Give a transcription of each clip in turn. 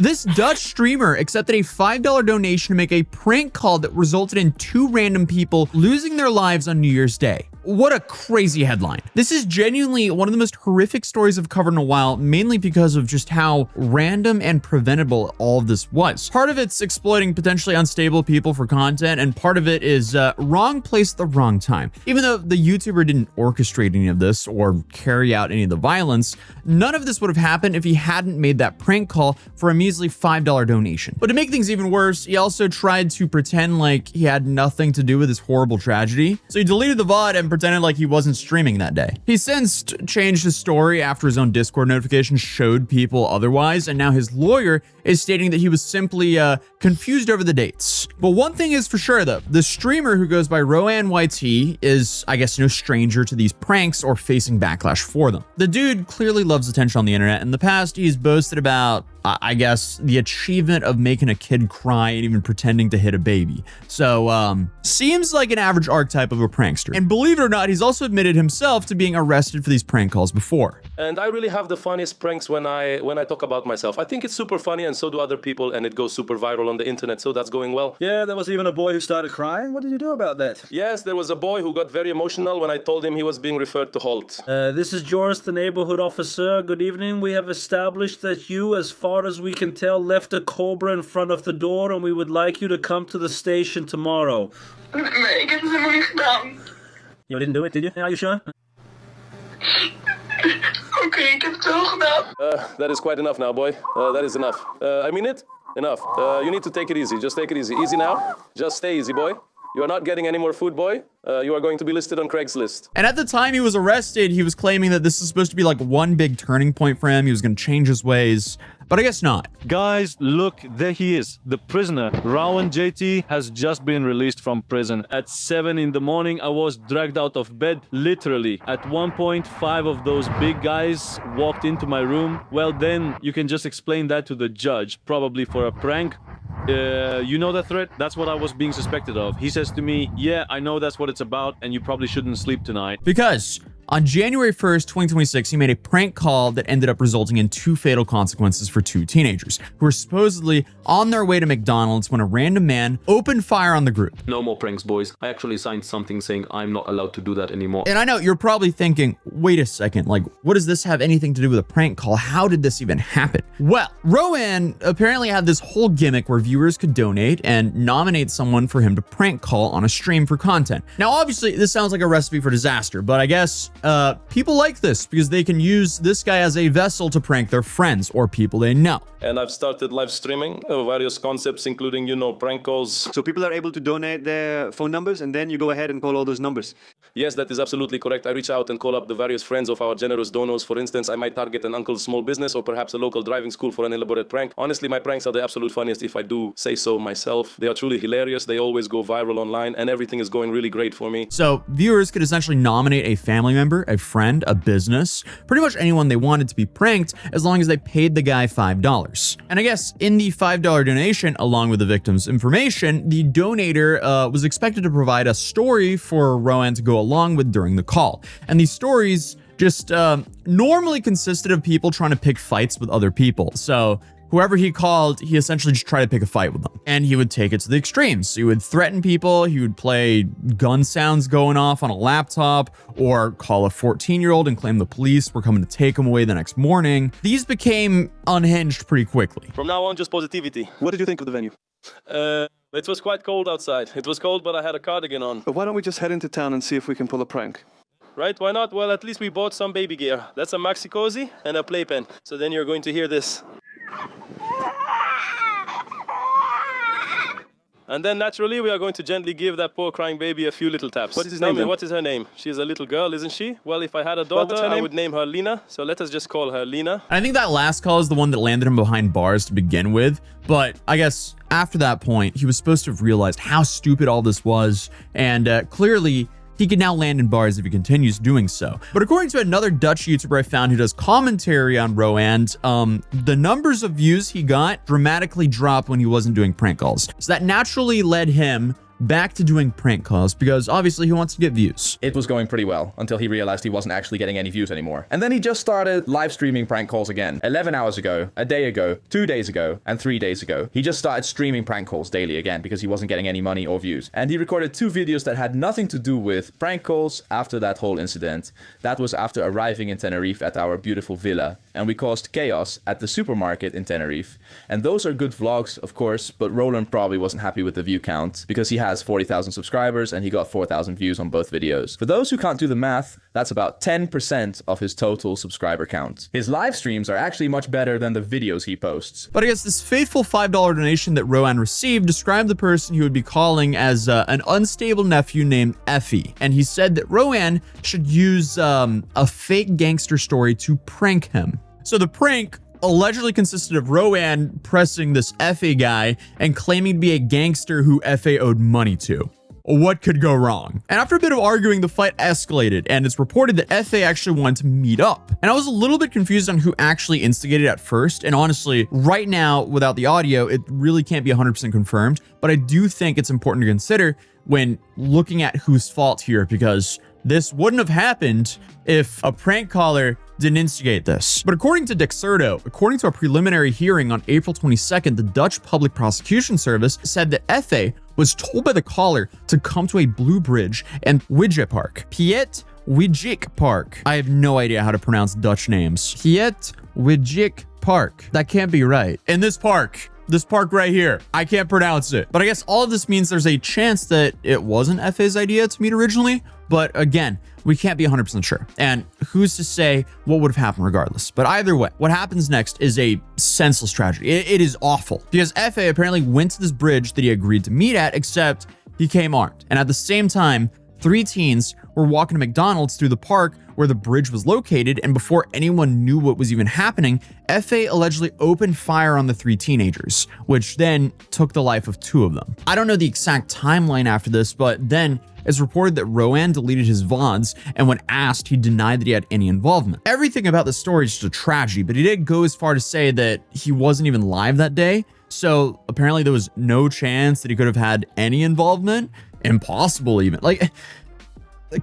This Dutch streamer accepted a $5 donation to make a prank call that resulted in 2 random people losing their lives on New Year's Day. What a crazy headline. This is genuinely one of the most horrific stories I've covered in a while, mainly because of just how random and preventable all of this was. Part of it's exploiting potentially unstable people for content, and part of it is wrong place at the wrong time. Even though the YouTuber didn't orchestrate any of this or carry out any of the violence, none of this would have happened if he hadn't made that prank call for a measly $5 donation. But to make things even worse, he also tried to pretend like he had nothing to do with this horrible tragedy. So he deleted the VOD and pretended like he wasn't streaming that day. He since changed his story after his own Discord notification showed people otherwise, and now his lawyer is stating that he was simply confused over the dates. But one thing is for sure though, the streamer who goes by RowanYT is, I guess, no stranger to these pranks or facing backlash for them. The dude clearly loves attention on the internet. In the past, he's boasted about, I guess, the achievement of making a kid cry and even pretending to hit a baby. So, seems like an average archetype of a prankster. And believe it or not, he's also admitted himself to being arrested for these prank calls before. And I really have the funniest pranks when I talk about myself. I think it's super funny, and so do other people, and it goes super viral on the internet, so that's going well. Yeah, there was even a boy who started crying. What did you do about that? Yes, there was a boy who got very emotional when I told him he was being referred to Holt. This is Joris, the neighborhood officer. Good evening. We have established that you, as far as we can tell, left a Cobra in front of the door, and we would like you to come to the station tomorrow. Nee, ik heb het helemaal niet gedaan. You didn't do it, did you? Are you sure? Oké, ik heb het wel gedaan. That is quite enough now, boy. That is enough. I mean it? Enough. You need to take it easy. Just take it easy. Easy now. Just stay easy, boy. You are not getting any more food, boy. You are going to be listed on Craigslist. And at the time he was arrested, he was claiming that this is supposed to be like one big turning point for him. He was going to change his ways, but I guess not. Guys, look, there he is. The prisoner, Rowan JT, has just been released from prison. At 7 in the morning, I was dragged out of bed, literally. At one point, 5 of those big guys walked into my room. Well, then you can just explain that to the judge, probably for a prank. You know that threat? That's what I was being suspected of. He says to me, yeah, I know that's what it's about, and you probably shouldn't sleep tonight. Because on January 1st, 2026, he made a prank call that ended up resulting in 2 fatal consequences for 2 teenagers who were supposedly on their way to McDonald's when a random man opened fire on the group. No more pranks, boys. I actually signed something saying I'm not allowed to do that anymore. And I know you're probably thinking, wait a second, like, what does this have anything to do with a prank call? How did this even happen? Well, Rowan apparently had this whole gimmick where viewers could donate and nominate someone for him to prank call on a stream for content. Now, obviously, this sounds like a recipe for disaster, but I guess people like this because they can use this guy as a vessel to prank their friends or people they know. And I've started live streaming various concepts, including, you know, prank calls. So people are able to donate their phone numbers, and then you go ahead and call all those numbers. Yes, that is absolutely correct. I reach out and call up the various friends of our generous donors. For instance, I might target an uncle's small business or perhaps a local driving school for an elaborate prank. Honestly, my pranks are the absolute funniest if I do say so myself. They are truly hilarious. They always go viral online, and everything is going really great for me. So viewers could essentially nominate a family member, a friend, a business, pretty much anyone they wanted to be pranked as long as they paid the guy $5. And I guess in the $5 donation, along with the victim's information, the donator was expected to provide a story for Rowan to go along with during the call. And these stories just normally consisted of people trying to pick fights with other people. So whoever he called, he essentially just tried to pick a fight with them. And he would take it to the extremes. He would threaten people, he would play gun sounds going off on a laptop, or call a 14-year-old and claim the police were coming to take him away the next morning. These became unhinged pretty quickly. From now on, just positivity. What did you think of the venue? It was quite cold outside. It was cold, but I had a cardigan on. But why don't we just head into town and see if we can pull a prank? Right, why not? Well, at least we bought some baby gear. That's a maxi cozy and a playpen. So then you're going to hear this. And then naturally we are going to gently give that poor crying baby a few little taps. What is his Tell name me, then? what is her name? She's a little girl, isn't she? Well, if I had a daughter, I would name her Lena. So let us just call her Lena. I think that last call is the one that landed him behind bars to begin with. But I guess after that point, he was supposed to have realized how stupid all this was. And clearly, he could now land in bars if he continues doing so. But according to another Dutch YouTuber I found who does commentary on Rowan, the numbers of views he got dramatically dropped when he wasn't doing prank calls. So that naturally led him back to doing prank calls because obviously he wants to get views. It was going pretty well until he realized he wasn't actually getting any views anymore. And then he just started live streaming prank calls again. 11 hours ago, a day ago, 2 days ago, and 3 days ago. He just started streaming prank calls daily again because he wasn't getting any money or views. And he recorded 2 videos that had nothing to do with prank calls after that whole incident. That was after arriving in Tenerife at our beautiful villa. And we caused chaos at the supermarket in Tenerife. And those are good vlogs, of course, but Roland probably wasn't happy with the view count because he has 40,000 subscribers and he got 4,000 views on both videos. For those who can't do the math, that's about 10% of his total subscriber count. His live streams are actually much better than the videos he posts. But I guess this faithful $5 donation that Rowan received described the person he would be calling as an unstable nephew named Effie. And he said that Rowan should use a fake gangster story to prank him. So the prank allegedly consisted of Rowan pressing this Effie guy and claiming to be a gangster who Effie owed money to. What could go wrong? And after a bit of arguing, the fight escalated, and it's reported that Effie actually wanted to meet up. And I was a little bit confused on who actually instigated at first, and honestly, right now, without the audio, it really can't be 100% confirmed, but I do think it's important to consider when looking at whose fault here, because this wouldn't have happened if a prank caller didn't instigate this. But according to Dexerto, according to a preliminary hearing on April 22nd, the Dutch Public Prosecution Service said that Effie was told by the caller to come to a blue bridge and Widget Park. KiIIed Park. I have no idea how to pronounce Dutch names. KiIIed Park. That can't be right. In this park right here. I can't pronounce it. But I guess all of this means there's a chance that it wasn't Effie's idea to meet originally. But again, we can't be 100% sure. And who's to say what would have happened regardless? But either way, what happens next is a senseless tragedy. It is awful because Effie apparently went to this bridge that he agreed to meet at, except he came armed. And at the same time, 3 teens were walking to McDonald's through the park where the bridge was located, and before anyone knew what was even happening, Effie allegedly opened fire on the 3 teenagers, which then took the life of 2 of them. I don't know the exact timeline after this, but then it's reported that Rowan deleted his VODs, and when asked, he denied that he had any involvement. Everything about the story is just a tragedy, but he did go as far to say that he wasn't even live that day, so apparently there was no chance that he could have had any involvement. Impossible even. Like,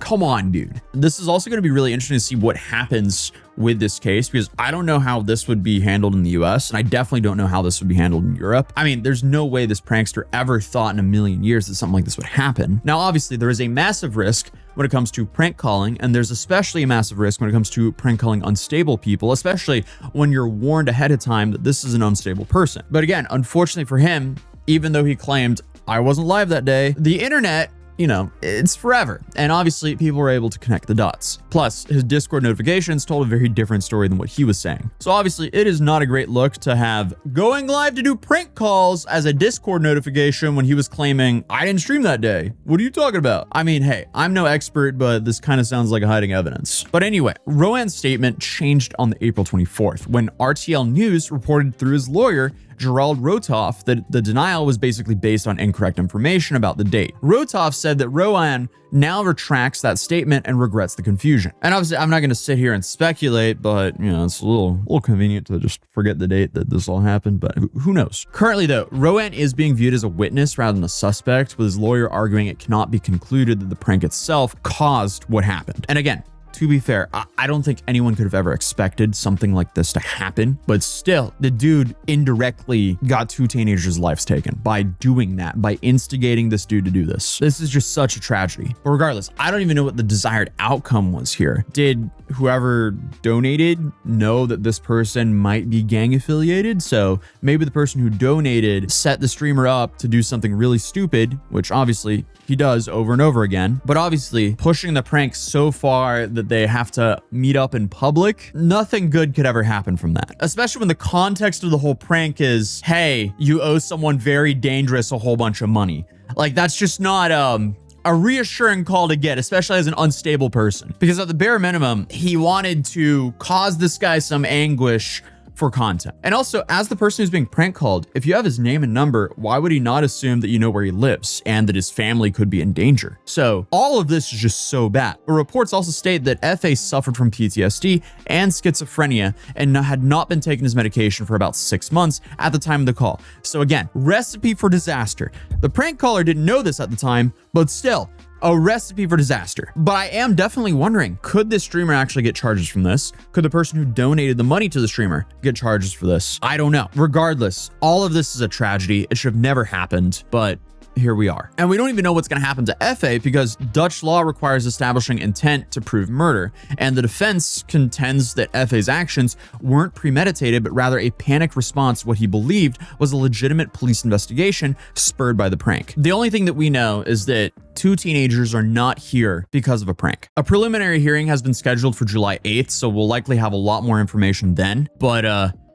come on, dude. This is also going to be really interesting to see what happens with this case, because I don't know how this would be handled in the US, and I definitely don't know how this would be handled in Europe. I mean, there's no way this prankster ever thought in a million years that something like this would happen. Now, obviously, there is a massive risk when it comes to prank calling, and there's especially a massive risk when it comes to prank calling unstable people, especially when you're warned ahead of time that this is an unstable person. But again, unfortunately for him, even though he claimed, I wasn't live that day, the internet, you know, it's forever. And obviously people were able to connect the dots. Plus, his Discord notifications told a very different story than what he was saying. So obviously it is not a great look to have going live to do prank calls as a Discord notification when he was claiming, I didn't stream that day. What are you talking about? I mean, hey, I'm no expert, but this kind of sounds like hiding evidence. But anyway, Rowan's statement changed on the April 24th when RTL News reported through his lawyer, Gerald Rotoff, that the denial was basically based on incorrect information about the date. Rotoff said that Rowan now retracts that statement and regrets the confusion. And obviously, I'm not going to sit here and speculate, but you know, it's a little convenient to just forget the date that this all happened, but who knows? Currently though, Rowan is being viewed as a witness rather than a suspect, with his lawyer arguing it cannot be concluded that the prank itself caused what happened. And again, to be fair, I don't think anyone could have ever expected something like this to happen, but still, the dude indirectly got 2 teenagers' lives taken by doing that, by instigating this dude to do this. This is just such a tragedy. But regardless, I don't even know what the desired outcome was here. Did whoever donated know that this person might be gang affiliated? So maybe the person who donated set the streamer up to do something really stupid, which obviously he does over and over again, but obviously pushing the prank so far that they have to meet up in public, nothing good could ever happen from that. Especially when the context of the whole prank is, hey, you owe someone very dangerous a whole bunch of money. Like, that's just not a reassuring call to get, especially as an unstable person. Because at the bare minimum, he wanted to cause this guy some anguish for content. And also, as the person who's being prank called, if you have his name and number, why would he not assume that you know where he lives and that his family could be in danger? So all of this is just so bad. But reports also state that FA suffered from PTSD and schizophrenia and had not been taking his medication for about 6 months at the time of the call. So again, recipe for disaster. The prank caller didn't know this at the time, but still, a recipe for disaster. But I am definitely wondering, could this streamer actually get charges from this? Could the person who donated the money to the streamer get charges for this? I don't know. Regardless, all of this is a tragedy. It should have never happened, but here we are. And we don't even know what's going to happen to FA because Dutch law requires establishing intent to prove murder. And the defense contends that FA's actions weren't premeditated, but rather a panicked response to what he believed was a legitimate police investigation spurred by the prank. The only thing that we know is that 2 teenagers are not here because of a prank. A preliminary hearing has been scheduled for July 8th, so we'll likely have a lot more information then. But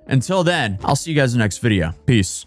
until then, I'll see you guys in the next video. Peace.